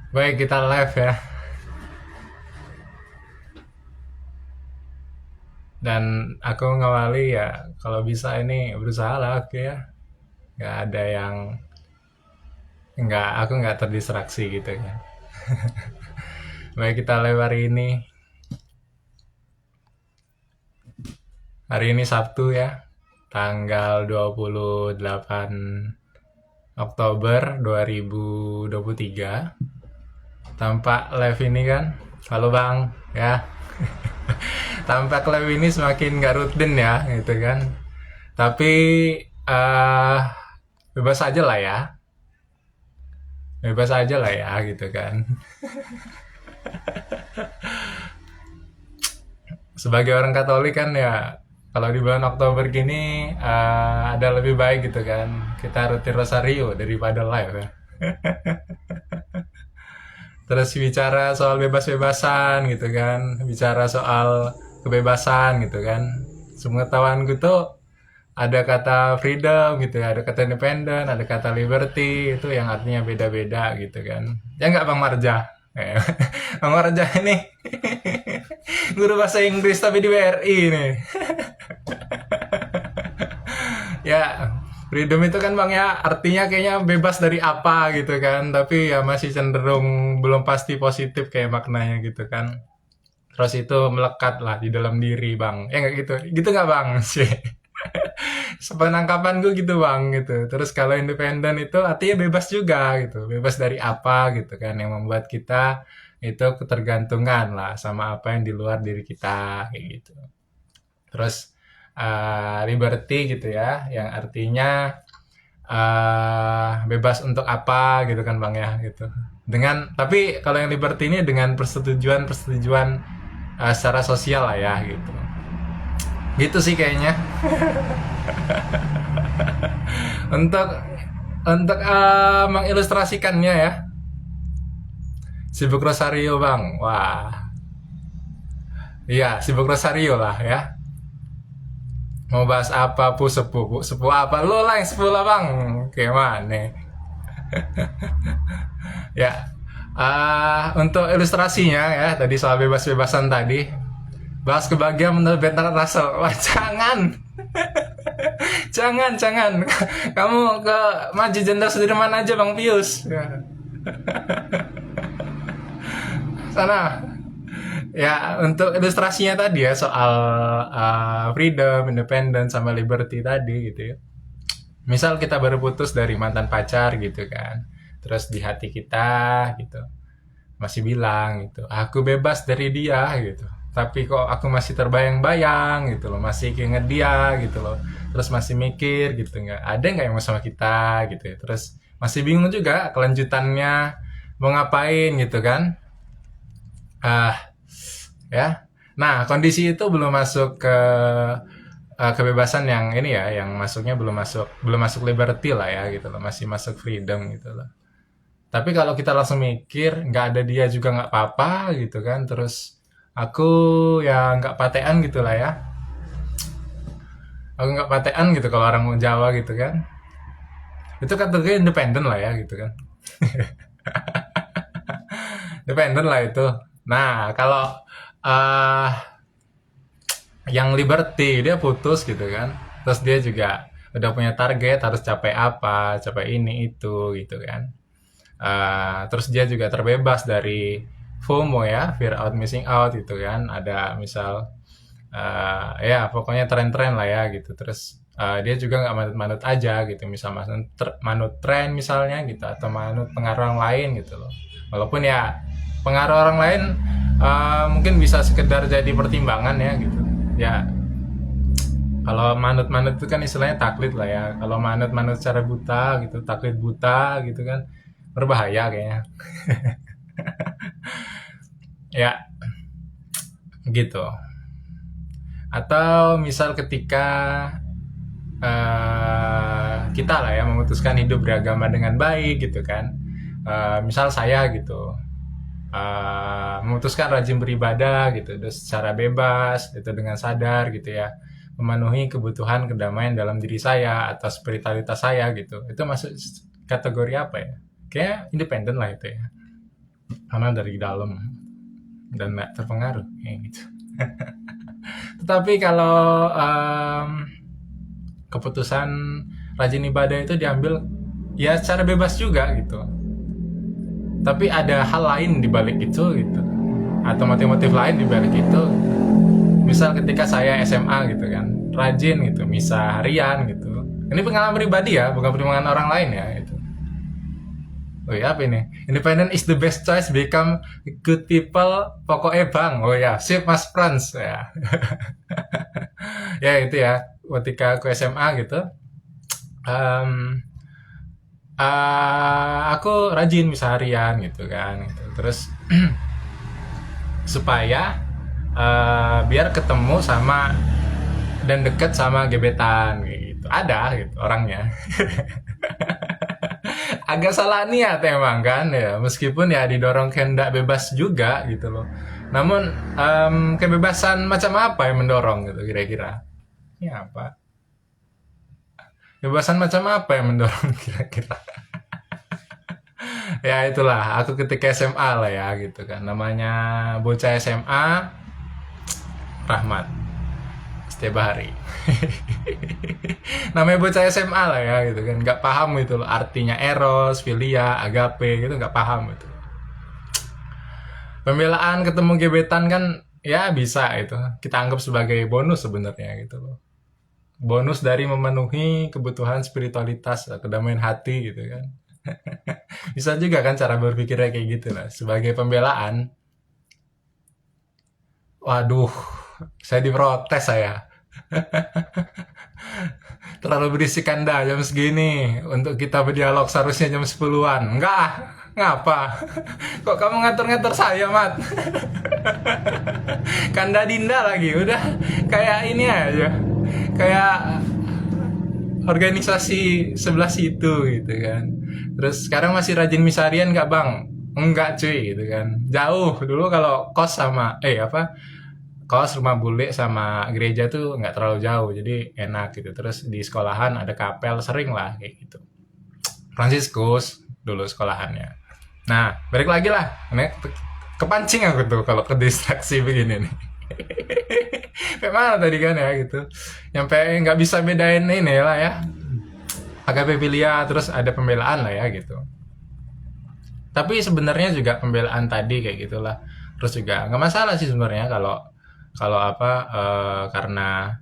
Baik, kita live ya. Dan aku ngawali ya, kalau bisa ini berusaha lah, oke ya. Nggak ada yang, aku nggak terdistraksi gitu kan. Baik, kita live hari ini. Hari ini Sabtu ya, tanggal 28 Oktober 2023. Tampak live ini kan. Halo Bang, ya. Tampak live ini semakin nggak rutin ya, gitu kan. Tapi eh bebas aja lah ya, bebas aja lah ya gitu kan. Sebagai orang Katolik kan ya, kalau di bulan Oktober gini ada lebih baik gitu kan, kita rutin rosario daripada live ya. Terus bicara soal bebas-bebasan gitu kan, bicara soal kebebasan gitu kan. Sepengetahuanku tuh ada kata freedom gitu ya, ada kata independent, ada kata liberty, itu yang artinya beda-beda gitu kan. Ya nggak Bang Marja? Bang Marja ini guru bahasa Inggris tapi di BRI nih. Ya, freedom itu kan Bang ya, artinya kayaknya bebas dari apa gitu kan, tapi ya masih cenderung belum pasti positif kayak maknanya gitu kan. Terus itu melekat lah di dalam diri Bang. Ya nggak gitu? Gitu nggak Bang? Sih. Sepenangkapan gue gitu Bang gitu. Terus kalau independen itu artinya bebas juga gitu. Bebas dari apa gitu kan, yang membuat kita itu ketergantungan lah sama apa yang di luar diri kita kayak gitu. Terus liberty gitu ya, yang artinya bebas untuk apa gitu kan Bang ya gitu. Dengan tapi kalau yang liberty ini dengan persetujuan secara sosial lah ya gitu. Gitu sih kayaknya. Untuk mengilustrasikannya ya, sibuk Rosario Bang. Wah, iya sibuk Rosario lah ya. Mau bahas apa pu sepuh sepuh apa lo lah yang sepuh lah Bang. Kayak mana? Ya, untuk ilustrasinya ya, tadi soal bebas-bebasan tadi, bahas kebahagiaan menurut Bertrand Russell. Wah, jangan, jangan. Kamu ke Maju Jenderal Sudirman aja Bang Pius. Ya. Sana. Ya, untuk ilustrasinya tadi ya soal freedom, independence, sama liberty tadi gitu ya. Misal kita baru putus dari mantan pacar gitu kan. Terus di hati kita gitu masih bilang gitu, aku bebas dari dia gitu, tapi kok aku masih terbayang-bayang gitu loh, masih keinget dia gitu loh, terus masih mikir gitu, nggak ada nggak yang mau sama kita gitu ya, terus masih bingung juga kelanjutannya mau ngapain gitu kan. Ya, nah kondisi itu belum masuk ke kebebasan yang ini ya, yang masuknya belum masuk liberty lah ya gitu loh, masih masuk freedom gitu loh. Tapi kalau kita langsung mikir, nggak ada dia juga nggak apa-apa gitu kan. Terus aku ya nggak patean gitu lah ya. Aku nggak patean gitu kalau orang mau Jawa gitu kan. Itu kategori independen lah ya gitu kan. Independen lah itu. Nah, kalau uh, yang liberty dia putus gitu kan. Terus dia juga udah punya target harus capai apa, capai ini itu gitu kan. Terus dia juga terbebas dari FOMO ya, fear out missing out gitu kan. Ada misal ya pokoknya tren-tren lah ya gitu. Terus dia juga nggak manut-manut aja gitu, misal manut tren misalnya gitu, atau manut pengaruh orang lain gitu loh. Walaupun ya pengaruh orang lain mungkin bisa sekedar jadi pertimbangan ya gitu. Ya kalau manut-manut itu kan istilahnya taklid lah ya. Kalau manut-manut secara buta gitu, taklid buta gitu kan, berbahaya kayaknya. Ya, gitu. Atau misal ketika kita lah ya memutuskan hidup beragama dengan baik gitu kan. Misal saya gitu, memutuskan rajin beribadah gitu, terus secara bebas itu dengan sadar gitu ya, memenuhi kebutuhan kedamaian dalam diri saya atau spiritualitas saya gitu. Itu masuk kategori apa ya? Kayak independen lah itu ya. karena dari dalam dan nggak terpengaruh kayak gitu. Tetapi kalau keputusan rajin ibadah itu diambil ya secara bebas juga gitu. Tapi ada hal lain di balik itu gitu. Atau motif-motif lain di balik itu. Misal ketika saya SMA gitu kan, rajin gitu, misa harian gitu. Ini pengalaman pribadi ya, bukan pertimbangan orang lain ya itu. Oh ya apa ini? Independent is the best choice, become good people, pokoknya bang. Oh ya, sip Mas Franz ya. Ya itu ya, ketika aku SMA gitu, em, aku rajin misa harian gitu kan gitu. Terus supaya biar ketemu sama dan deket sama gebetan gitu, ada gitu orangnya. Agak salah niat emang kan ya, meskipun ya didorong kehendak bebas juga gitu loh. Namun kebebasan macam apa yang mendorong gitu kira-kira? Ya apa? Kebebasan macam apa yang mendorong kira-kira? Ya itulah, aku ketika SMA lah ya gitu kan. Namanya bocah SMA, Rahmat setiap hari. Namanya bocah SMA lah ya gitu kan, nggak paham itu loh artinya eros, filia, agape gitu, nggak paham itu. Pembelaan ketemu gebetan kan ya bisa itu kita anggap sebagai bonus sebenarnya gitu loh. Bonus dari memenuhi kebutuhan spiritualitas, kedamaian hati gitu kan. Bisa juga kan cara berpikirnya kayak gitu lah. Sebagai pembelaan, waduh, saya diprotes saya. Terlalu berisik Anda jam segini. Untuk kita berdialog seharusnya jam 10-an. Enggak ah, ngapa? Kok kamu ngatur-ngatur saya, Mat? Kanda Dinda lagi, udah kayak ini aja. Kayak organisasi sebelah situ gitu kan. Terus sekarang masih rajin misarian nggak bang? Enggak cuy gitu kan. Jauh dulu kalau kos sama apa kos rumah bule sama gereja tuh nggak terlalu jauh jadi enak gitu. Terus di sekolahan ada kapel sering lah kayak gitu. Fransiskus dulu sekolahannya. Nah balik lagi lah. Ini kepancing aku tuh kalau ke distraksi begini nih. Kayak mana tadi kan ya gitu. Nyampe nggak bisa bedain ini lah ya. Agape filia terus ada pembelaan lah ya gitu. Tapi sebenarnya juga pembelaan tadi kayak gitulah. Terus juga nggak masalah sih sebenarnya kalau kalau apa karena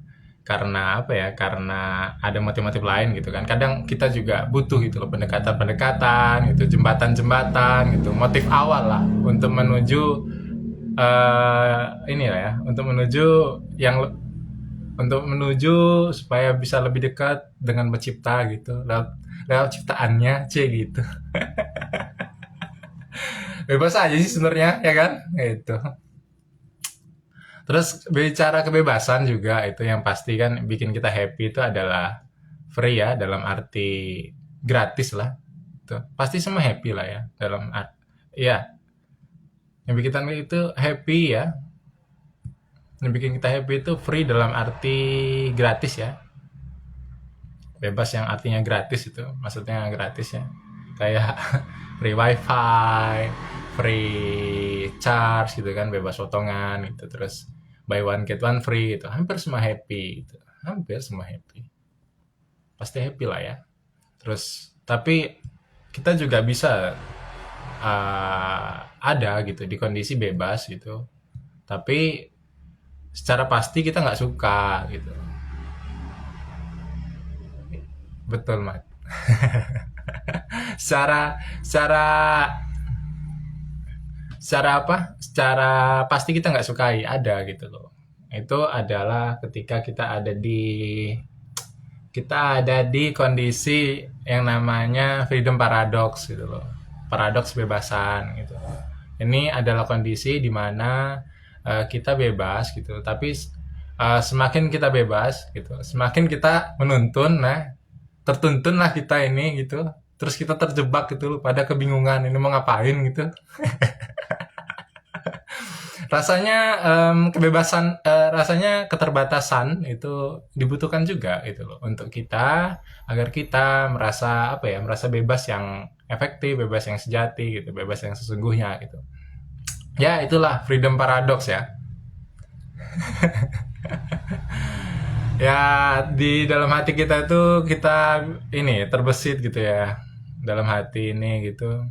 apa ya karena ada motif-motif lain gitu kan kadang kita juga butuh gitu loh pendekatan-pendekatan gitu jembatan-jembatan gitu motif awal lah untuk menuju ini lah ya yang untuk menuju supaya bisa lebih dekat dengan pencipta gitu lewat ciptaannya gitu bebas aja sih sebenarnya ya kan itu. Terus bicara kebebasan juga itu yang pasti kan bikin kita happy itu adalah free ya dalam arti gratis lah. Tuh, pasti semua happy lah ya dalam ya yang bikin kita itu happy ya. Yang bikin kita happy itu free dalam arti gratis ya. Bebas yang artinya gratis itu maksudnya gratis ya. Kayak free wifi, free charge gitu kan bebas potongan gitu terus buy one get one free itu hampir semua happy gitu. Hampir semua happy pasti happy lah ya terus tapi kita juga bisa ada gitu di kondisi bebas gitu tapi secara pasti kita nggak suka gitu betul Mat. secara secara secara apa secara pasti kita nggak sukai ada gitu loh itu adalah ketika kita ada di kondisi yang namanya freedom paradox gitu loh paradoks kebebasan gitu ini adalah kondisi di mana kita bebas gitu tapi semakin kita bebas gitu semakin kita menuntun tertuntun lah kita ini gitu terus kita terjebak gitu loh pada kebingungan ini mau ngapain gitu rasanya kebebasan, rasanya keterbatasan itu dibutuhkan juga itu loh untuk kita, agar kita merasa apa ya, merasa bebas yang efektif, bebas yang sejati gitu, bebas yang sesungguhnya gitu. Ya itulah freedom paradox ya. Ya di dalam hati kita tuh kita ini terbesit gitu ya, dalam hati ini gitu.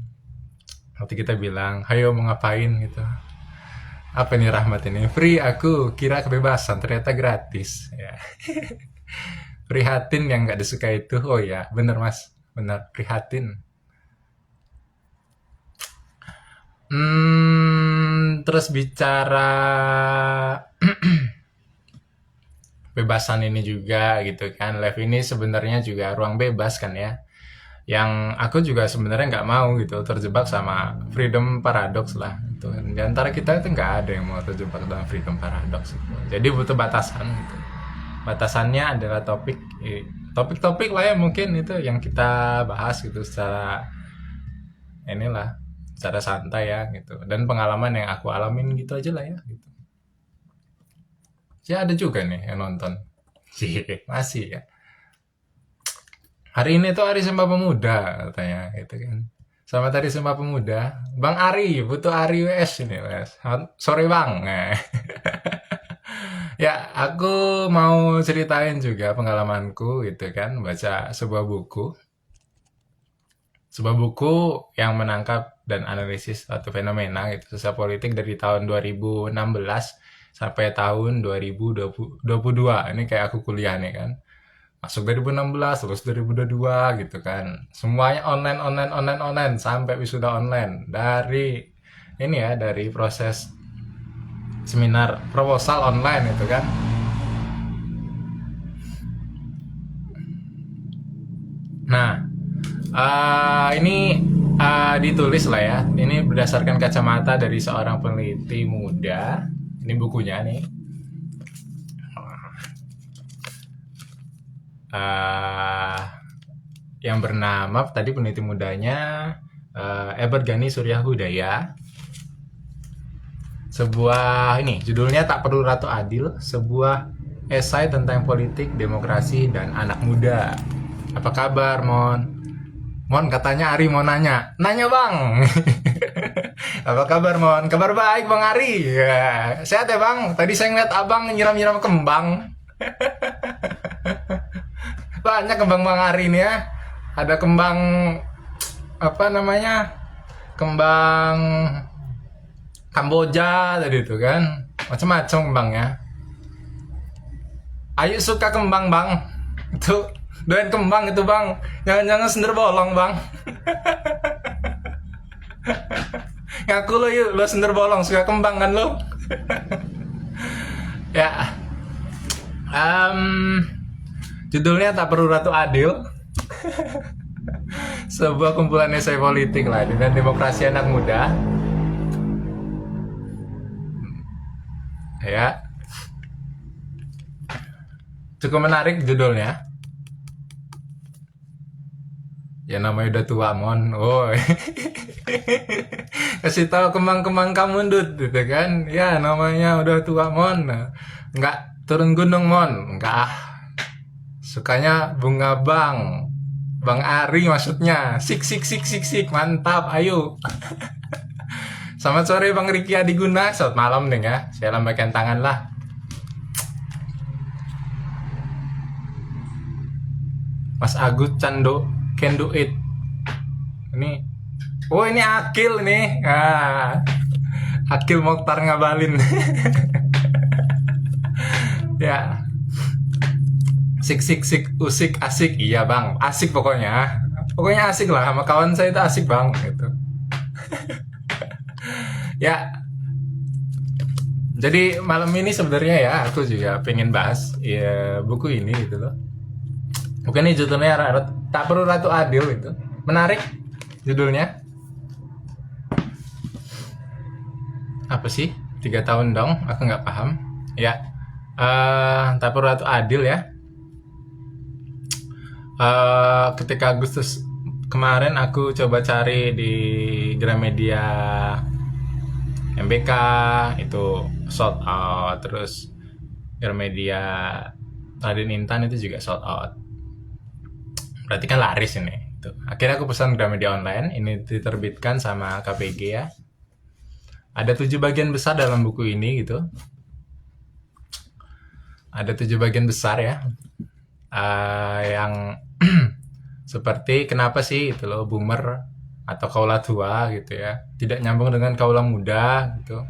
Hati kita bilang, "Hayo mau ngapain?" gitu. Apa nih Rahmat ini? Free aku kira kebebasan, ternyata gratis. Ya. Prihatin yang nggak disukai itu. Oh ya, bener Mas. Bener, prihatin. Terus bicara bebasan ini juga gitu kan. Live ini sebenarnya juga ruang bebas kan ya. Yang aku juga sebenarnya nggak mau gitu terjebak sama freedom paradox lah. Gitu. Di antara kita itu nggak ada yang mau terjebak dalam freedom paradox. Gitu. Jadi butuh batasan. Gitu. Batasannya adalah topik-topik lah ya mungkin itu yang kita bahas gitu secara inilah secara santai ya gitu, dan pengalaman yang aku alamin gitu aja lah ya gitu. Ya ada juga nih yang nonton. Masih ya, hari ini tuh hari Sumpah Pemuda katanya gitu kan. Selamat Hari Sumpah Pemuda Bang Ari, butuh Ari WS ini WS. Sore Bang. Ya, aku mau ceritain juga pengalamanku gitu kan, baca sebuah buku yang menangkap dan analisis suatu fenomena gitu, sosial politik dari tahun 2016 sampai tahun 2022. Ini kayak aku kuliah nih kan. Masuk 2016, terus 2022 gitu kan. Semuanya online, online, online, online sampai wisuda online. Dari ini ya, dari proses seminar proposal online itu kan. Nah, ini ditulis lah ya. Ini berdasarkan kacamata dari seorang peneliti muda. Ini bukunya nih. Yang bernama tadi peneliti mudanya Ebert Gani Suryahudaya. Sebuah ini judulnya Tak Perlu Ratu Adil, sebuah esai tentang politik, demokrasi, dan anak muda. Apa kabar, Mon? Mon, katanya Ari mau nanya. Nanya, Bang. Apa kabar, Mon? Kabar baik, Bang Ari. Ya, sehat ya, Bang? Tadi saya ngeliat Abang nyiram-nyiram kembang. Banyak kembang Bang Ari ini ya. Ada kembang apa namanya? Kembang Kamboja tadi itu kan. Macam-macam kembangnya. Ayo suka kembang, Bang. Itu doain kembang itu, Bang. Jangan-jangan sender bolong, Bang. Ngaku lo yuk, lo sender bolong suka kembang kan lo? Ya. Judulnya Tak Perlu Ratu Adil. Sebuah kumpulan esai politik lah dengan demokrasi anak muda. Ya. Cukup menarik judulnya. Ya namanya udah tua, Mon. Oh. Kasih tahu kembang-kembang kamu Dut gitu kan. Ya namanya udah tua, Mon. Enggak turun gunung, Mon. Enggak. Sukanya bunga Bang. Bang Ari maksudnya. Sik sik sik sik sik. Mantap, ayo. Selamat sore Bang Riki Adiguna. Selamat malam nih ya. Saya lambaikan tangan lah. Mas Agus Cando can do it. Ini. Oh ini Akil nih. Akil Mokhtar Ngabalin. Ya. Sik sik sik usik asik. Iya Bang. Asik pokoknya. Pokoknya asik lah. Sama kawan saya itu asik Bang. Gitu. Ya, jadi malam ini sebenarnya ya aku juga pengen bahas ya buku ini gitu loh. Bukan ini judulnya Tak Perlu Ratu Adil itu. Menarik judulnya. Apa sih? 3 tahun dong, aku nggak paham. Ya, Tak Perlu Ratu Adil ya. Ketika Agustus kemarin aku coba cari di Gramedia MBK itu sold out, terus Gramedia Raden Intan itu juga sold out. Berarti kan laris ini. Tuh. Akhirnya aku pesan Gramedia online, ini diterbitkan sama KPG ya. Ada 7 bagian besar dalam buku ini gitu. Ada 7 bagian besar ya. Yang seperti kenapa sih itu loh boomer atau kaula tua gitu ya tidak nyambung dengan kaula muda gitu.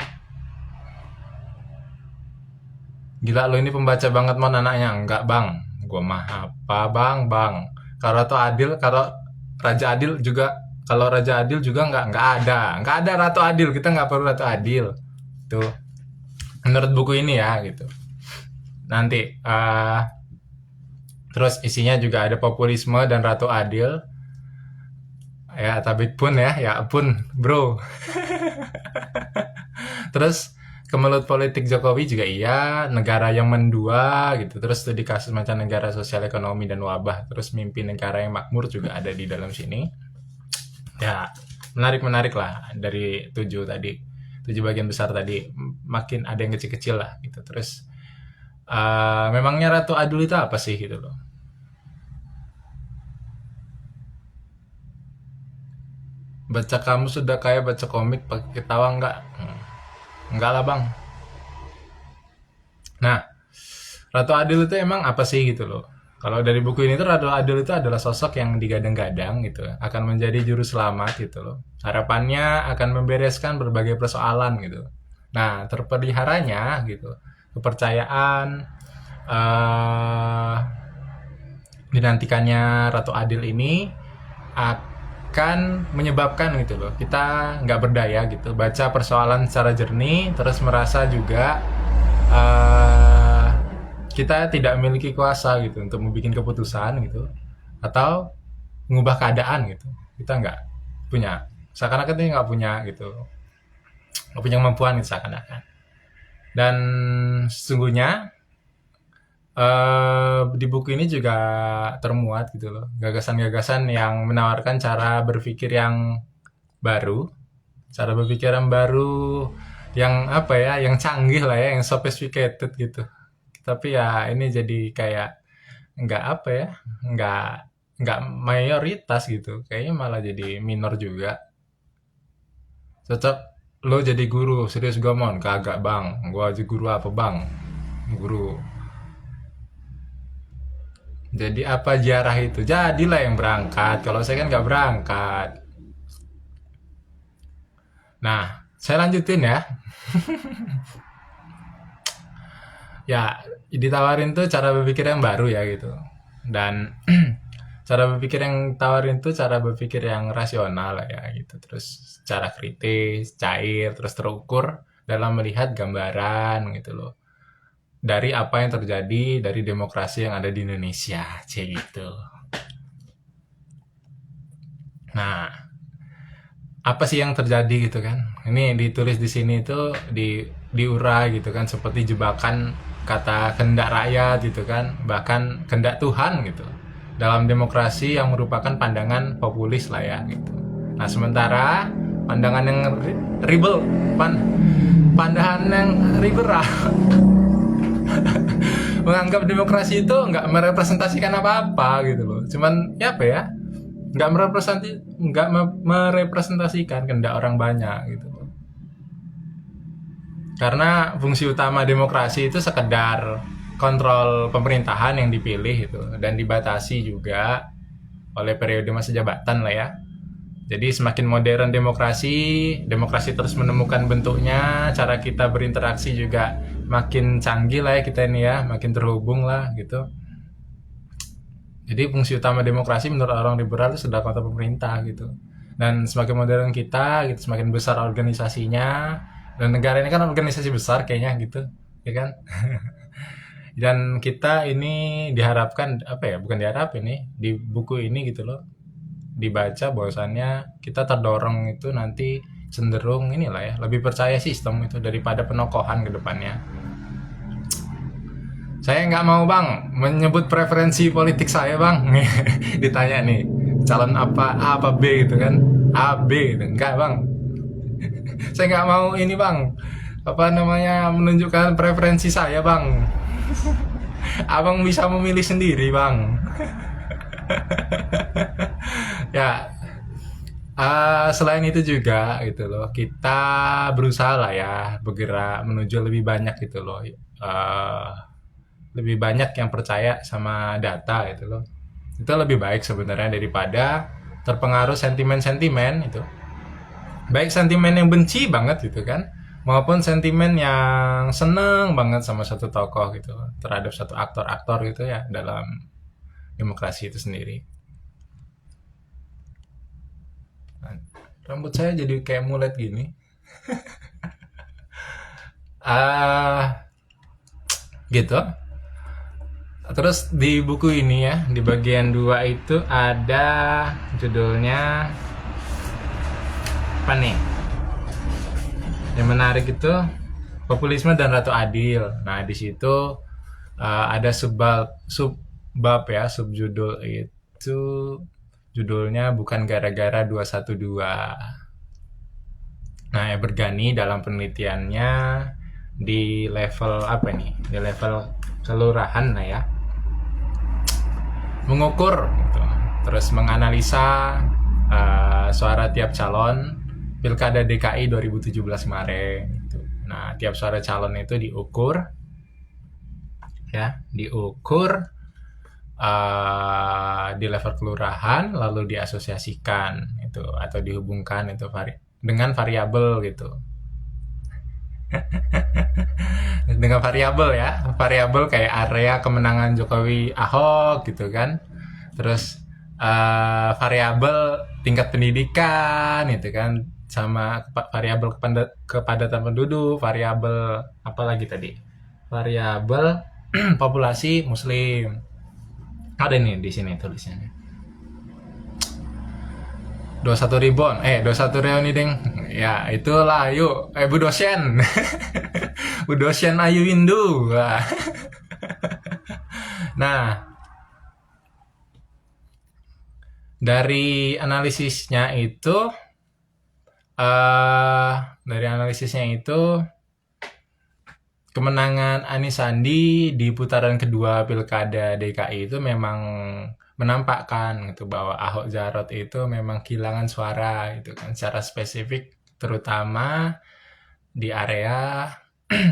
Gila lo ini pembaca banget mon anaknya. Enggak bang, gue mah apa bang. Kalau Ratu Adil, kalau Raja Adil juga, kalau Raja Adil juga nggak ada Ratu Adil, kita nggak perlu Ratu Adil tuh menurut buku ini ya gitu. Nanti terus isinya juga ada populisme dan Ratu Adil ya, tapi pun ya pun bro. Terus kemelut politik Jokowi juga iya, negara yang mendua gitu. Terus studi kasus mancanegara sosial ekonomi dan wabah, terus mimpi negara yang makmur juga ada di dalam sini. Ya, menarik lah dari 7 tadi. 7 bagian besar tadi, makin ada yang kecil-kecil lah gitu. Terus memangnya Ratu Adil itu apa sih gitu loh. Baca kamu sudah kayak baca komik pakai ketawa enggak? Enggak lah bang. Nah, Ratu Adil itu emang apa sih gitu loh. Kalau dari buku ini tuh Ratu Adil itu adalah sosok yang digadang-gadang gitu, akan menjadi juru selamat gitu loh. Harapannya akan membereskan berbagai persoalan gitu. Nah, terpeliharanya gitu, kepercayaan dinantikannya Ratu Adil ini akan menyebabkan gitu loh kita nggak berdaya gitu baca persoalan secara jernih, terus merasa juga kita tidak memiliki kuasa gitu untuk membuat keputusan gitu atau mengubah keadaan gitu. Kita nggak punya, seakan-akan kita nggak punya gitu, nggak punya kemampuan gitu seakan-akan. Dan sesungguhnya di buku ini juga termuat gitu loh gagasan-gagasan yang menawarkan cara berpikir yang baru, yang apa ya, yang canggih lah ya, yang sophisticated gitu. Tapi ya ini jadi kayak nggak apa ya, nggak mayoritas gitu, kayaknya malah jadi minor juga. Cocok lo jadi guru, serius gue mon, kagak bang, gue aja guru apa bang, guru. Jadi apa jarah itu? Jadilah yang berangkat. Kalau saya kan nggak berangkat. Nah, saya lanjutin ya. Ya, ditawarin tuh cara berpikir yang baru ya gitu. Dan cara berpikir yang tawarin tuh cara berpikir yang rasional ya gitu. Terus cara kritis, cair, terus terukur dalam melihat gambaran gitu loh. Dari apa yang terjadi dari demokrasi yang ada di Indonesia, gitu. Nah, apa sih yang terjadi gitu kan? Ini ditulis di sini itu diurai gitu kan, seperti jebakan kata kehendak rakyat gitu kan, bahkan kehendak Tuhan gitu. Dalam demokrasi yang merupakan pandangan populis lah ya gitu. Nah, sementara pandangan yang pandangan yang liberal menganggap demokrasi itu nggak merepresentasikan apa-apa gitu loh. Cuman ya apa ya, nggak merepresentasikan kehendak orang banyak gitu loh. Karena fungsi utama demokrasi itu sekedar kontrol pemerintahan yang dipilih itu dan dibatasi juga oleh periode masa jabatan lah ya. Jadi semakin modern demokrasi terus menemukan bentuknya, cara kita berinteraksi juga makin canggih lah ya kita ini ya, makin terhubung lah gitu. Jadi fungsi utama demokrasi menurut orang liberal itu sudah kontrol pemerintah gitu. Dan semakin modern kita, gitu, semakin besar organisasinya, dan negara ini kan organisasi besar kayaknya gitu, ya kan? Dan kita ini diharapkan apa ya? Bukan diharap ini di buku ini gitu loh. Dibaca bahwasannya kita terdorong itu nanti cenderung inilah ya, lebih percaya sistem itu daripada penokohan ke depannya. Saya nggak mau bang menyebut preferensi politik saya bang. Ditanya nih calon apa A apa B gitu kan, A B gitu, enggak bang. Saya nggak mau ini bang, apa namanya, menunjukkan preferensi saya bang. Abang bisa memilih sendiri bang. Ya, selain itu juga gitu loh, kita berusaha lah ya bergerak menuju lebih banyak gitu loh. Lebih banyak yang percaya sama data gitu loh. Itu lebih baik sebenarnya daripada terpengaruh sentimen-sentimen itu. Baik sentimen yang benci banget gitu kan, maupun sentimen yang seneng banget sama satu tokoh gitu, terhadap satu aktor-aktor gitu ya dalam demokrasi itu sendiri. Nah, rambut saya jadi kayak mulet gini. Ah, gitu. Terus di buku ini ya, di bagian 2 itu ada judulnya apa nih? Yang menarik itu populisme dan Ratu Adil. Nah, di situ ada subbab ya, subjudul itu judulnya bukan gara-gara 212. Nah, Bergani dalam penelitiannya di level apa nih? Di level kelurahan lah ya. Mengukur gitu. Terus menganalisa suara tiap calon Pilkada DKI 2017 kemarin gitu. Nah, tiap suara calon itu diukur ya, diukur di level kelurahan lalu diasosiasikan itu atau dihubungkan itu dengan variabel gitu. Dengan variabel ya, variabel kayak area kemenangan Jokowi Ahok gitu kan, terus variabel tingkat pendidikan gitu kan, sama variabel kepadatan penduduk, variabel apa lagi tadi, variabel populasi muslim. Ada nih di sini tulisannya. 21 Ribon, 21 Reuni deng. Ya, itulah yuk. Bu dosen. Bu dosen Ayu Windu. Nah, dari analisisnya itu eh dari analisisnya itu kemenangan Anies Sandi di putaran kedua Pilkada DKI itu memang menampakkan gitu bahwa Ahok Jarot itu memang kehilangan suara gitu kan secara spesifik, terutama di area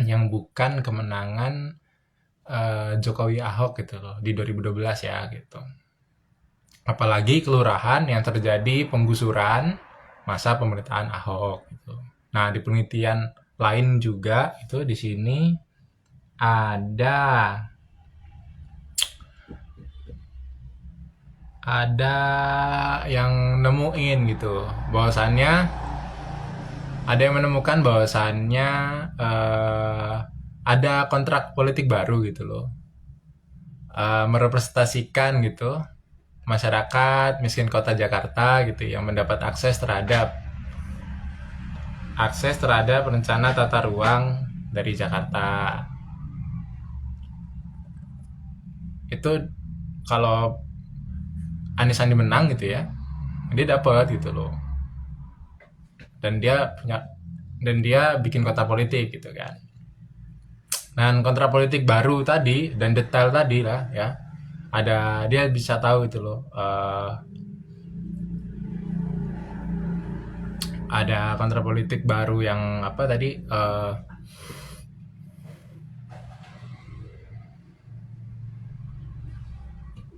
yang bukan kemenangan Jokowi Ahok gitu loh di 2012 ya gitu. Apalagi kelurahan yang terjadi penggusuran masa pemerintahan Ahok gitu. Nah, di penelitian lain juga itu di sini ada ada yang nemuin gitu bahwasannya ada yang menemukan bahwasannya ada kontrak politik baru gitu loh, merepresentasikan gitu masyarakat miskin kota Jakarta gitu yang mendapat akses terhadap rencana tata ruang dari Jakarta. Itu kalau Anies Sandi menang gitu ya, dia dapat gitu loh, dan dia bikin kota politik gitu kan. Dan kontrak politik baru tadi dan detail tadi lah ya, ada dia bisa tahu itu loh, ada kontrak politik baru yang apa tadi,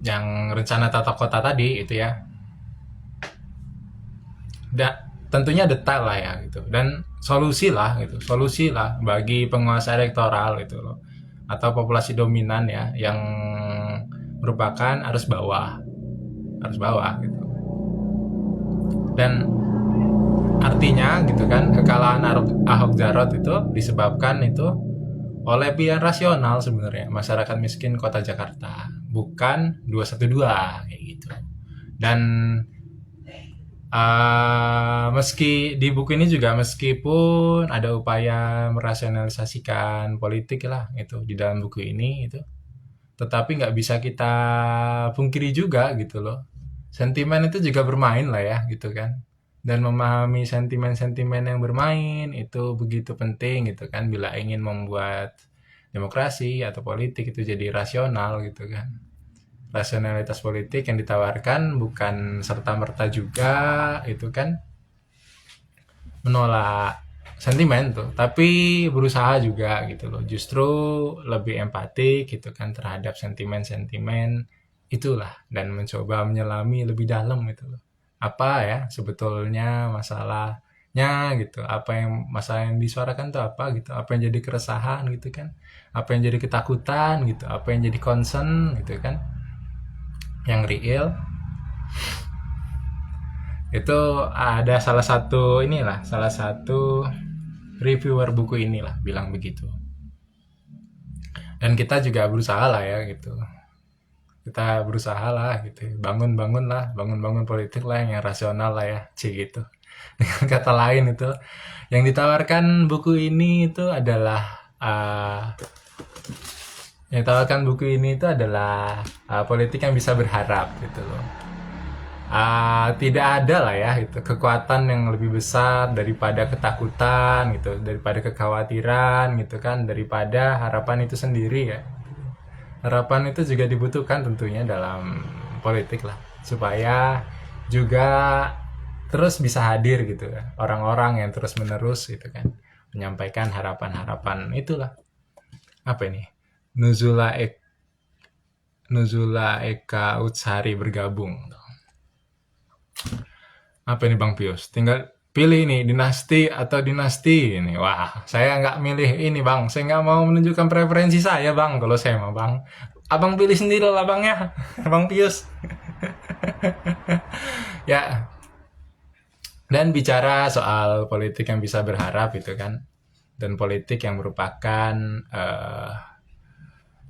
yang rencana tata kota tadi itu ya, tentunya detail lah ya gitu, dan solusi lah bagi penguasa elektoral gitu loh, atau populasi dominan ya yang merupakan arus bawah gitu. Dan artinya gitu kan, kekalahan Ahok Jarot itu disebabkan itu oleh pilihan rasional sebenarnya masyarakat miskin kota Jakarta, bukan 212 kayak gitu. Dan meski di buku ini juga meskipun ada upaya merasionalisasikan politik lah itu di dalam buku ini itu, tetapi nggak bisa kita pungkiri juga gitu loh, sentimen itu juga bermain lah ya gitu kan dan memahami sentimen-sentimen yang bermain itu begitu penting gitu kan bila ingin membuat demokrasi atau politik itu jadi rasional gitu kan. Rasionalitas politik yang ditawarkan bukan serta-merta juga itu kan menolak sentimen tuh, tapi berusaha juga gitu loh. Justru lebih empatik gitu kan terhadap sentimen-sentimen itulah dan mencoba menyelami lebih dalam gitu loh. Apa ya sebetulnya masalahnya gitu. Apa yang masalah yang disuarakan tuh apa gitu. Apa yang jadi keresahan gitu kan. Apa yang jadi ketakutan gitu. Apa yang jadi concern gitu kan. Yang real itu ada salah satu reviewer buku inilah bilang begitu, dan kita juga berusaha lah ya gitu, kita berusaha lah gitu bangun politik lah yang rasional lah ya gitu. Dengan kata lain itu yang ditawarkan buku ini itu adalah politik yang bisa berharap gitu loh. Tidak ada lah ya itu kekuatan yang lebih besar daripada ketakutan gitu, daripada kekhawatiran gitu kan, daripada harapan itu sendiri ya. Harapan itu juga dibutuhkan tentunya dalam politik lah, supaya juga terus bisa hadir gitu kan, orang-orang yang terus menerus gitu kan menyampaikan harapan-harapan itulah. Apa ini, Nuzula Nuzula Eka Utsari bergabung. Apa ini Bang Pius? Tinggal pilih nih dinasti atau dinasti ini. Wah, saya nggak milih ini Bang. Saya nggak mau menunjukkan preferensi saya Bang. Kalau saya mah Bang, Abang pilih sendiri lah Bang ya, Bang Pius. Ya, dan bicara soal politik yang bisa berharap itu kan, dan politik yang merupakan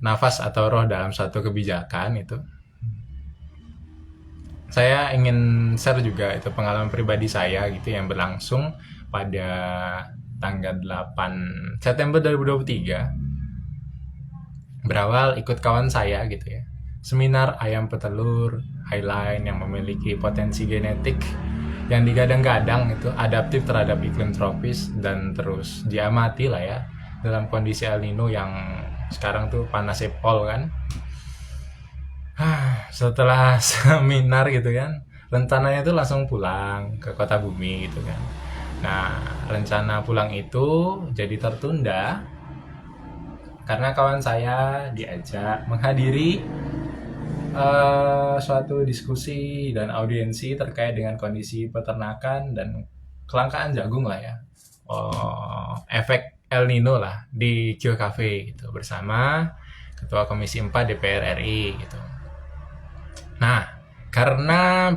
nafas atau roh dalam satu kebijakan itu. Saya ingin share juga itu pengalaman pribadi saya gitu yang berlangsung pada tanggal 8 September 2023. Berawal ikut kawan saya gitu ya. Seminar ayam petelur highline yang memiliki potensi genetik yang digadang-gadang itu adaptif terhadap iklim tropis dan terus diamati lah ya dalam kondisi El Nino yang sekarang tuh panas pol kan. Setelah seminar gitu kan, rencananya itu langsung pulang ke kota bumi gitu kan. Nah, rencana pulang itu jadi tertunda karena kawan saya diajak menghadiri suatu diskusi dan audiensi terkait dengan kondisi peternakan dan kelangkaan jagung lah ya. Efek El Nino lah di Kyo Cafe gitu bersama Ketua Komisi 4 DPR RI gitu. Nah, karena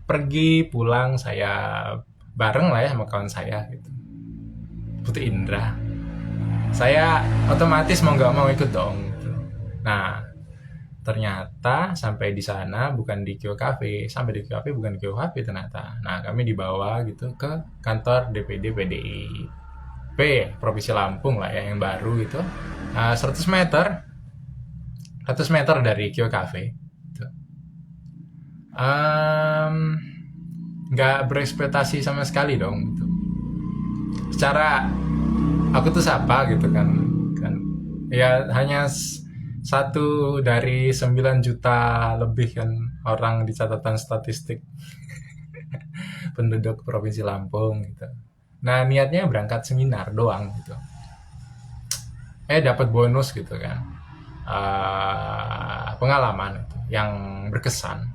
pergi pulang saya bareng lah ya sama kawan saya gitu, Putri Indra, saya otomatis mau nggak mau ikut dong gitu. Nah, ternyata sampai di sana bukan di Kyo Cafe, sampai di Kyo Cafe bukan di Kyo Cafe ternyata. Nah, kami dibawa gitu ke kantor DPD PDIP Provinsi Lampung lah ya yang baru gitu. 100 meter dari Kyo Cafe. Nggak berekspektasi sama sekali dong gitu. Secara aku tuh siapa gitu kan ya hanya satu dari 9 juta lebih kan orang di catatan statistik penduduk Provinsi Lampung gitu. Nah, niatnya berangkat seminar doang gitu, dapat bonus gitu kan, pengalaman itu yang berkesan,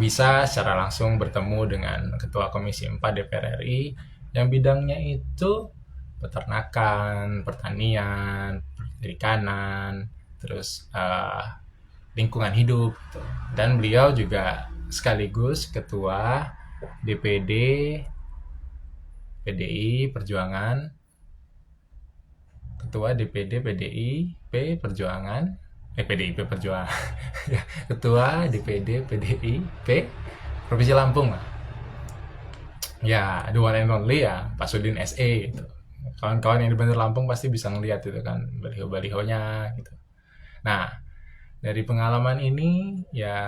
bisa secara langsung bertemu dengan Ketua Komisi 4 DPR RI yang bidangnya itu peternakan, pertanian, perikanan, terus lingkungan hidup gitu. Dan beliau juga sekaligus Ketua DPD PDI Perjuangan, Ketua DPD PDIP Perjuangan, PDIP Perjuangan, Ketua DPD PDIP Provinsi Lampung lah. Ya, the one and only ya, Pak Sudin SE gitu. Kawan-kawan yang di Bandar Lampung pasti bisa ngelihat itu kan baliho-balihonya gitu. Nah, dari pengalaman ini ya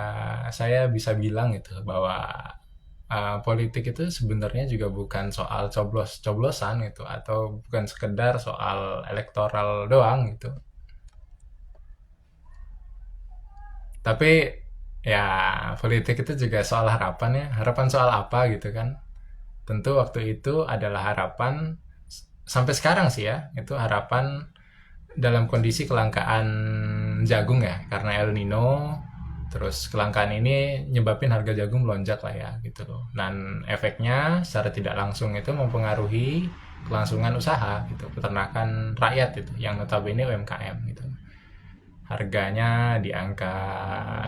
saya bisa bilang itu bahwa politik itu sebenarnya juga bukan soal coblos-coblosan gitu, atau bukan sekedar soal elektoral doang gitu. Tapi ya politik itu juga soal harapan ya. Harapan soal apa gitu kan. Tentu waktu itu adalah harapan sampai sekarang sih ya. Itu harapan dalam kondisi kelangkaan jagung ya, karena El Nino. Terus kelangkaan ini nyebabin harga jagung melonjak lah ya gitu loh. Dan efeknya secara tidak langsung itu mempengaruhi kelangsungan usaha gitu, peternakan rakyat itu yang notabene UMKM gitu. Harganya di angka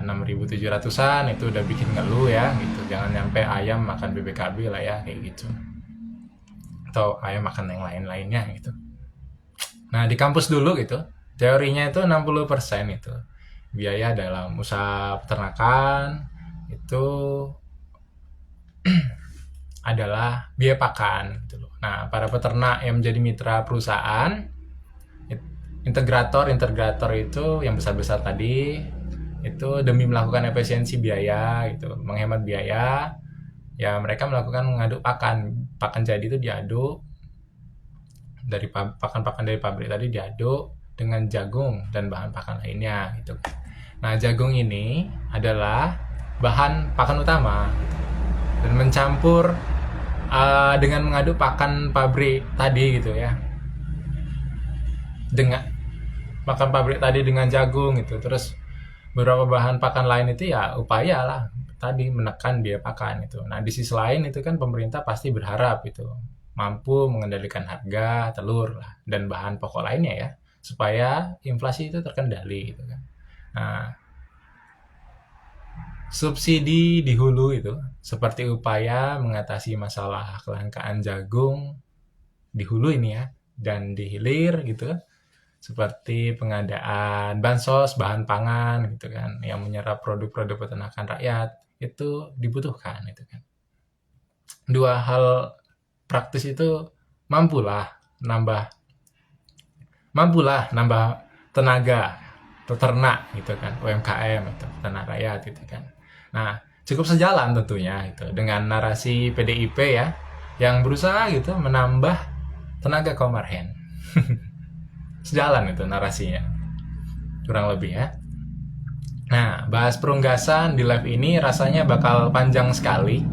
6.700-an itu udah bikin ngeluh ya gitu. Jangan nyampe ayam makan BBKB lah ya kayak gitu. Atau ayam makan yang lain-lainnya gitu. Nah, di kampus dulu gitu, teorinya itu 60% itu biaya dalam usaha peternakan itu adalah biaya pakan gitu loh. Nah, para peternak yang menjadi mitra perusahaan, integrator itu yang besar-besar tadi itu demi melakukan efisiensi biaya gitu, menghemat biaya, ya mereka melakukan mengaduk pakan jadi itu diaduk dari pakan-pakan dari pabrik tadi diaduk dengan jagung dan bahan pakan lainnya gitu. Nah, jagung ini adalah bahan pakan utama gitu. Dan mencampur dengan mengaduk pakan pabrik tadi gitu ya. Dengan makan pabrik tadi dengan jagung gitu, terus beberapa bahan pakan lain itu ya upaya lah tadi menekan biaya pakan itu. Nah, di sisi lain itu kan pemerintah pasti berharap itu mampu mengendalikan harga telur lah dan bahan pokok lainnya ya, supaya inflasi itu terkendali gitu kan. Nah, subsidi di hulu itu seperti upaya mengatasi masalah kelangkaan jagung di hulu ini ya, dan di hilir gitu seperti pengadaan bansos bahan pangan gitu kan yang menyerap produk-produk peternakan rakyat itu dibutuhkan itu kan. Dua hal praktis itu mampulah nambah nambah tenaga peternak gitu kan, UMKM itu peternak rakyat gitu kan. Nah, cukup sejalan tentunya itu dengan narasi PDIP ya yang berusaha gitu menambah tenaga kaum marhen. Sejalan itu narasinya kurang lebih ya. Nah, bahas perunggasan di live ini rasanya bakal panjang sekali.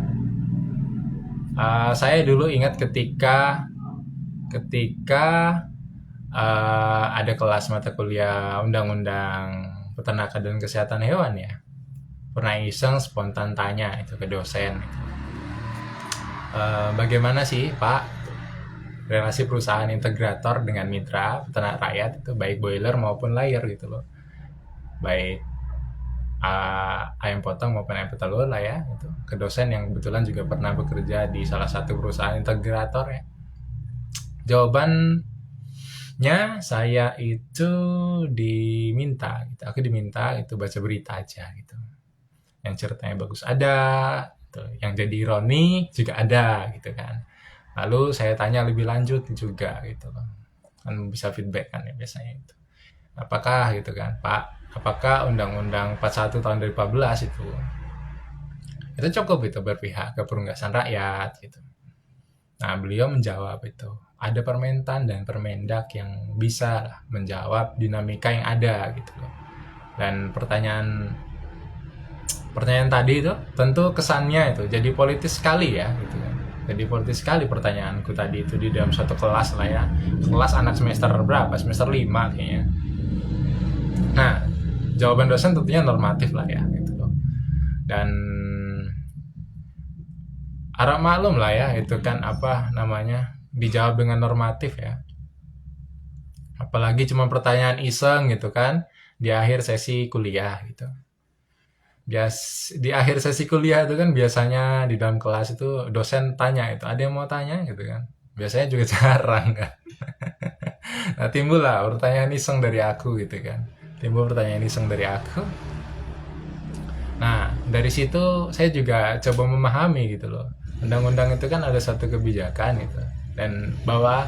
Saya dulu ingat ketika ada kelas mata kuliah undang-undang peternakan dan kesehatan hewan ya, pernah iseng spontan tanya itu ke dosen, bagaimana sih Pak relasi perusahaan integrator dengan mitra peternak rakyat itu, baik boiler maupun layer gitu loh, baik ayam potong maupun ayam petelur lah ya, itu ke dosen yang kebetulan juga pernah bekerja di salah satu perusahaan integrator ya. Jawabannya saya itu diminta gitu, aku diminta itu baca berita aja gitu, yang ceritanya bagus ada gitu, yang jadi ironi juga ada gitu kan. Lalu saya tanya lebih lanjut juga gitu kan, bisa feedback kan ya biasanya itu, apakah gitu kan Pak, apakah Undang-Undang 41 tahun 2014 itu cukup itu berpihak ke perunggasan rakyat gitu. Nah, beliau menjawab itu ada Permentan dan Permendak yang bisa menjawab dinamika yang ada gitu loh. Dan pertanyaan tadi itu tentu kesannya itu jadi politis sekali ya gitu kan. Jadi politis sekali pertanyaanku tadi itu di dalam suatu kelas lah ya. Kelas anak semester berapa? Semester 5 kayaknya. Nah, jawaban dosen tentunya normatif lah ya gitu loh. Dan harap maklum lah ya itu kan apa namanya dijawab dengan normatif ya. Apalagi cuma pertanyaan iseng gitu kan di akhir sesi kuliah gitu. Di akhir sesi kuliah itu kan biasanya di dalam kelas itu dosen tanya itu, ada yang mau tanya gitu kan, biasanya juga jarang kan. Nah, timbul lah pertanyaan iseng dari aku gitu kan, nah dari situ saya juga coba memahami gitu loh, undang-undang itu kan ada satu kebijakan gitu, dan bahwa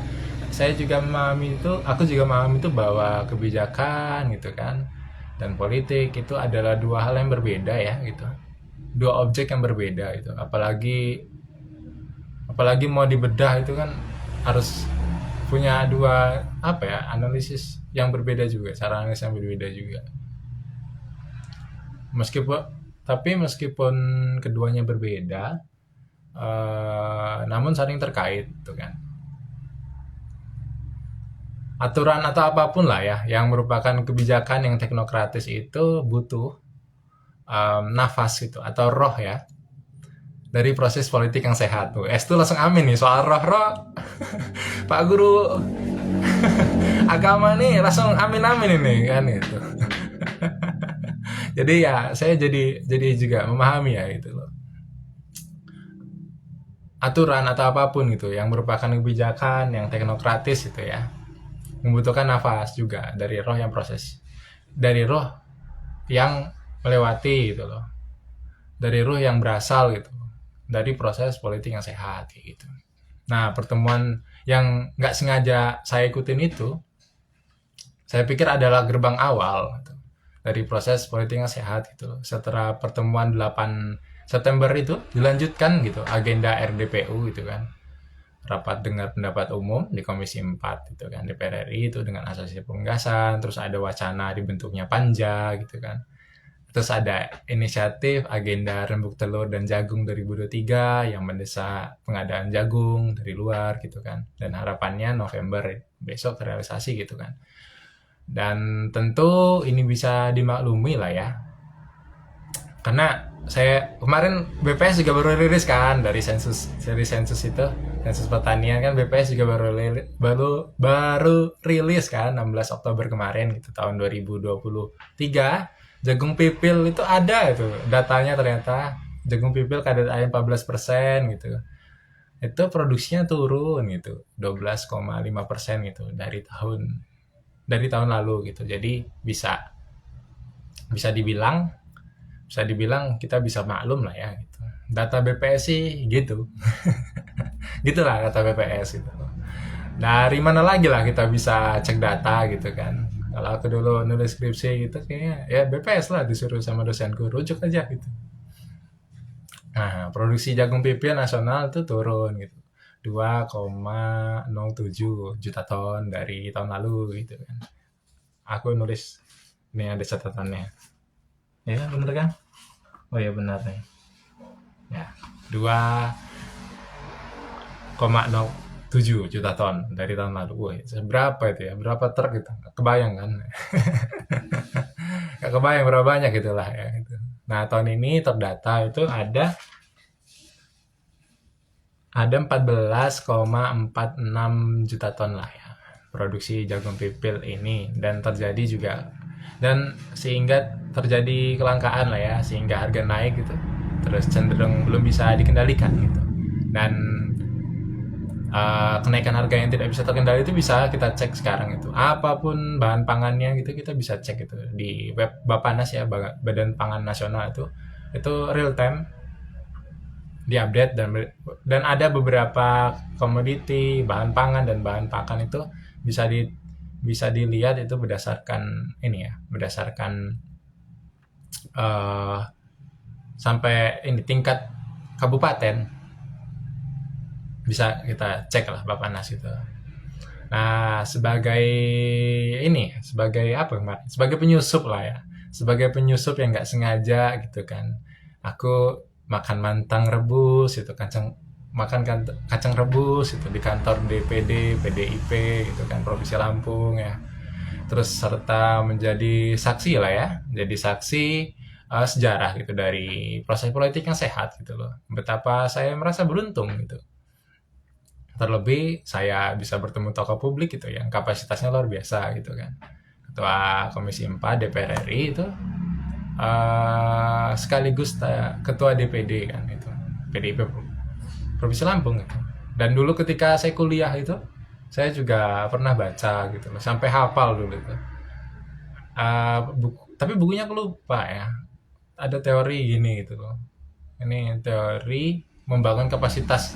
aku juga memahami itu bahwa kebijakan gitu kan dan politik itu adalah dua hal yang berbeda ya gitu. dua objek yang berbeda itu. Apalagi apalagi mau dibedah itu kan harus punya dua apa ya, analisis yang berbeda juga, cara analisis yang berbeda juga. Meskipun meskipun keduanya berbeda, namun saling terkait tuh kan. Aturan atau apapun lah ya yang merupakan kebijakan yang teknokratis itu butuh nafas gitu atau roh ya dari proses politik yang sehat tuh. Es tuh langsung amin nih soal roh-roh. Pak Guru agama nih langsung amin-amin ini kan itu. Jadi ya saya jadi juga memahami ya itu loh. Aturan atau apapun gitu yang merupakan kebijakan yang teknokratis itu ya membutuhkan nafas juga dari roh yang proses, dari roh yang melewati gitu loh, dari roh yang berasal gitu dari proses politik yang sehat gitu. Nah, pertemuan yang nggak sengaja saya ikutin itu saya pikir adalah gerbang awal gitu, dari proses politik yang sehat gitu. Setelah pertemuan 8 September itu dilanjutkan gitu agenda RDPU gitu kan, rapat dengar pendapat umum di Komisi 4 gitu kan DPR RI itu dengan asasi penggasan, terus ada wacana dibentuknya panja gitu kan. Terus ada inisiatif agenda rembuk telur dan jagung 2023 yang mendesak pengadaan jagung dari luar gitu kan. Dan harapannya November besok terrealisasi gitu kan. Dan tentu ini bisa dimaklumi lah ya. Karena saya kemarin BPS juga baru rilis kan dari sensus itu, sensus pertanian kan BPS juga baru rilis kan 16 Oktober kemarin gitu tahun 2023. Jagung pipil itu ada itu datanya, ternyata jagung pipil kadar air 14% gitu. Itu produksinya turun gitu 12,5% gitu dari tahun lalu gitu. Jadi bisa dibilang kita bisa maklum lah ya gitu. Data BPS sih gitu. Gitulah data BPS gitu. Dari mana lagi lah kita bisa cek data gitu kan. Kalau aku dulu nulis skripsi gitu kayaknya ya BPS lah, disuruh sama dosenku rujuk aja gitu. Nah, produksi jagung pipil nasional itu turun gitu. 2,07 juta ton dari tahun lalu gitu kan. Aku nulis ini ada catatannya. Ya, bener kan? Oh ya benar nih. Ya, 2,07 juta ton dari tahun lalu. Wah, berapa itu ya? Berapa truk itu? Nggak kebayang kan? Nggak kebayang berapa banyak itulah ya. Gitu. Nah, tahun ini terdata itu ada 14,46 juta ton lah ya produksi jagung pipil ini, dan terjadi juga dan sehingga terjadi kelangkaan lah ya, sehingga harga naik gitu, terus cenderung belum bisa dikendalikan gitu. Dan kenaikan harga yang tidak bisa terkendali itu bisa kita cek sekarang itu apapun bahan pangannya gitu, kita bisa cek itu di web Bappenas ya, Badan Pangan Nasional itu real time diupdate. Dan ada beberapa komoditi bahan pangan dan bahan pakan itu bisa dilihat itu berdasarkan ini ya, berdasarkan uh, sampai ini tingkat kabupaten, bisa kita cek lah Bappenas itu. Nah, sebagai apa kemarin? Sebagai penyusup lah ya. Sebagai penyusup yang nggak sengaja gitu kan. Aku makan mantang rebus itu, makan kacang rebus itu di kantor DPD PDIP gitu kan Provinsi Lampung ya. Terus serta menjadi saksi lah ya. Jadi saksi sejarah gitu dari proses politik yang sehat gitu loh. Betapa saya merasa beruntung gitu. Terlebih saya bisa bertemu tokoh publik gitu yang kapasitasnya luar biasa gitu kan. Ketua Komisi 4 DPR RI itu sekaligus ketua DPD kan itu. PDIP Provinsi Lampung gitu. Dan dulu ketika saya kuliah itu saya juga pernah baca gitu loh, sampai hafal dulu itu. Tapi bukunya aku lupa ya. Ada teori gini gitu loh. Ini teori membangun kapasitas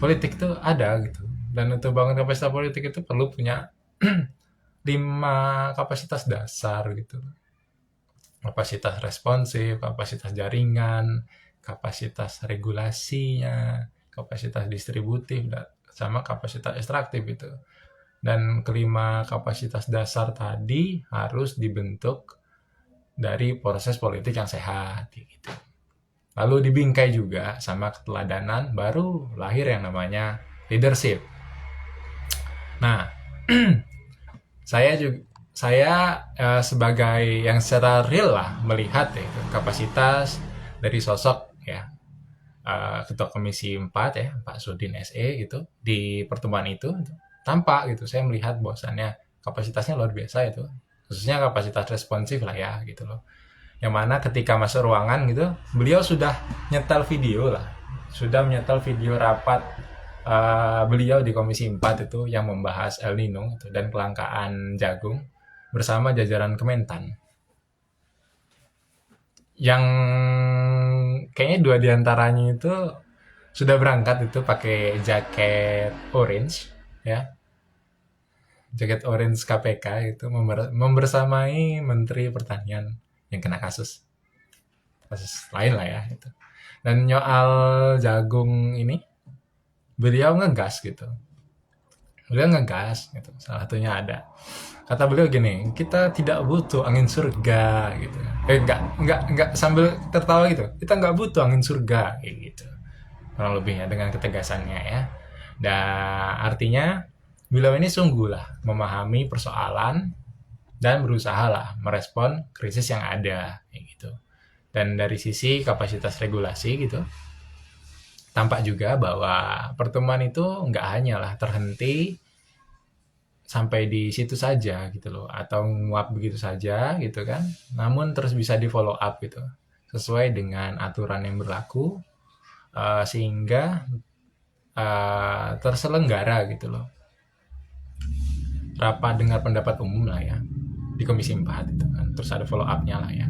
politik itu ada gitu, dan untuk bangun kapasitas politik itu perlu punya 5 kapasitas dasar gitu. kapasitas responsif, kapasitas jaringan, kapasitas regulasinya, kapasitas distributif, sama kapasitas ekstraktif itu. Dan kelima kapasitas dasar tadi harus dibentuk dari proses politik yang sehat gitu. Lalu dibingkai juga sama keteladanan, baru lahir yang namanya leadership. Nah, saya sebagai yang secara real lah melihat ya, kapasitas dari sosok ya Ketua Komisi 4 ya Pak Sudin SE gitu di pertemuan itu tampak gitu, saya melihat bahwasannya kapasitasnya luar biasa itu, khususnya kapasitas responsif lah ya gitu loh, yang mana ketika masuk ruangan gitu beliau sudah nyetel video lah, sudah menyetel video rapat beliau di Komisi 4 itu yang membahas El Nino gitu, dan kelangkaan jagung bersama jajaran Kementan, yang kayaknya dua diantaranya itu sudah berangkat itu pakai jaket orange ya, jaket orange KPK itu membersamai Menteri Pertanian yang kena kasus lain lah ya itu. Dan nyoal jagung ini beliau ngegas gitu, gitu. Salah satunya ada kata beliau gini, kita tidak butuh angin surga gitu. Enggak sambil tertawa gitu, kita nggak butuh angin surga kayak gitu, kurang lebihnya dengan ketegasannya ya. Dan artinya beliau ini sungguhlah memahami persoalan dan berusaha lah merespon krisis yang ada kayak gitu. Dan dari sisi kapasitas regulasi gitu, tampak juga bahwa pertemuan itu nggak hanyalah terhenti sampai di situ saja gitu loh, atau nguap begitu saja gitu kan, namun terus bisa di follow up gitu sesuai dengan aturan yang berlaku, sehingga terselenggara gitu loh rapat dengar pendapat umum lah ya di Komisi 4 itu kan, terus ada follow up-nya lah ya.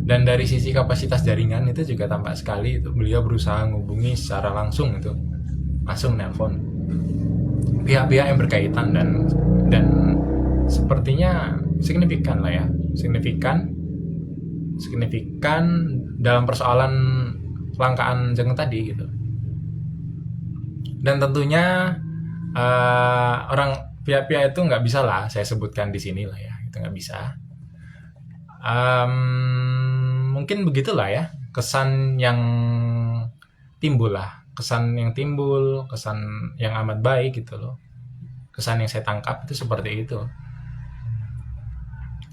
Dan dari sisi kapasitas jaringan itu juga tampak sekali itu beliau berusaha menghubungi secara langsung itu, langsung nelpon pihak-pihak yang berkaitan, dan sepertinya signifikan lah ya, signifikan dalam persoalan kelangkaan jagung tadi gitu. Dan tentunya orang pihak-pihak itu nggak bisa lah saya sebutkan di sini lah ya, itu nggak bisa. Mungkin begitulah ya kesan yang timbul, kesan yang amat baik gitu loh, kesan yang saya tangkap itu seperti itu.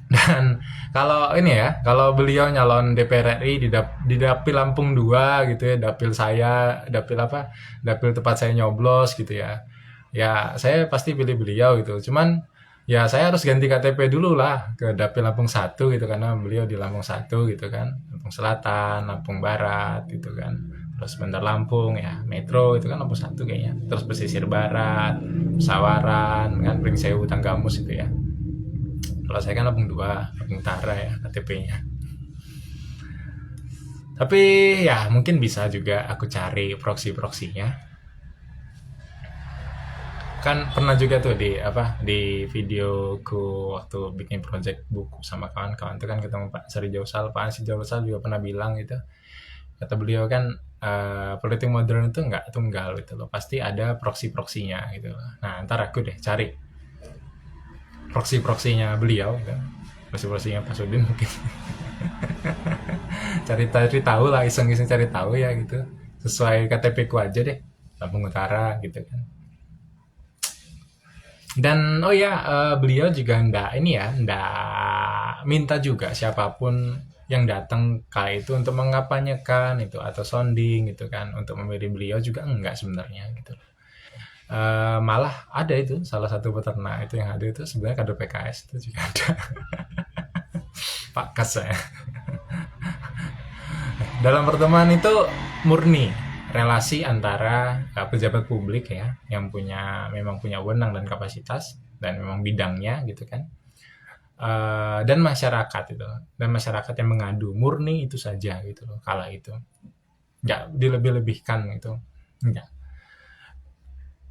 Dan kalau ini ya, kalau beliau nyalon DPR RI di dapil Lampung 2 gitu ya, dapil tempat saya nyoblos gitu ya, ya saya pasti pilih beliau gitu. Cuman ya saya harus ganti KTP dulu lah ke dapil Lampung 1 gitu, karena beliau di Lampung 1 gitu kan, Lampung Selatan, Lampung Barat gitu kan, terus Bandar Lampung ya, Metro itu kan Lampung 1 kayaknya, terus Pesisir Barat, Sawaran kan, Pringsewu, Tanggamus itu ya. Kalau saya kan Lampung 2, Lampung Utara ya KTP-nya. Tapi ya mungkin bisa juga aku cari proksi-proksinya. Kan pernah juga tuh di videoku waktu bikin project buku sama kawan-kawan itu kan ketemu Pak Sari Jausal. Pak Sari Jausal juga pernah bilang gitu. Kata beliau kan politik modern itu nggak tunggal gitu loh. Pasti ada proksi-proksinya gitu loh. Nah, ntar aku deh cari proksi-proksinya beliau gitu. Proksi-proksinya Pak Sudin mungkin. cari tahu lah, iseng-iseng cari tahu ya gitu. Sesuai KTP ku aja deh. Lampung Utara gitu kan. Dan oh ya, beliau juga nggak minta juga siapapun yang datang kala itu untuk mengapanyekan itu atau sounding gitu kan, untuk memilih beliau juga enggak sebenarnya gitu. Malah ada itu salah satu peternak itu yang ada itu sebenarnya kader PKS itu juga ada. Pak Kas ya. Dalam pertemuan itu murni relasi antara pejabat publik ya, yang memang punya wewenang dan kapasitas dan memang bidangnya gitu kan, dan masyarakat yang mengadu, murni itu saja gitu loh kala itu, nggak dilebih-lebihkan itu, nggak.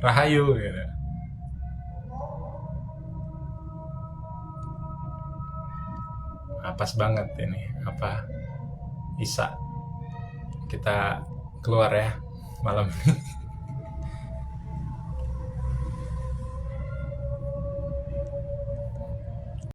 Rahayu gitu. Nah, pas banget ini apa Isa kita keluar ya malam ini.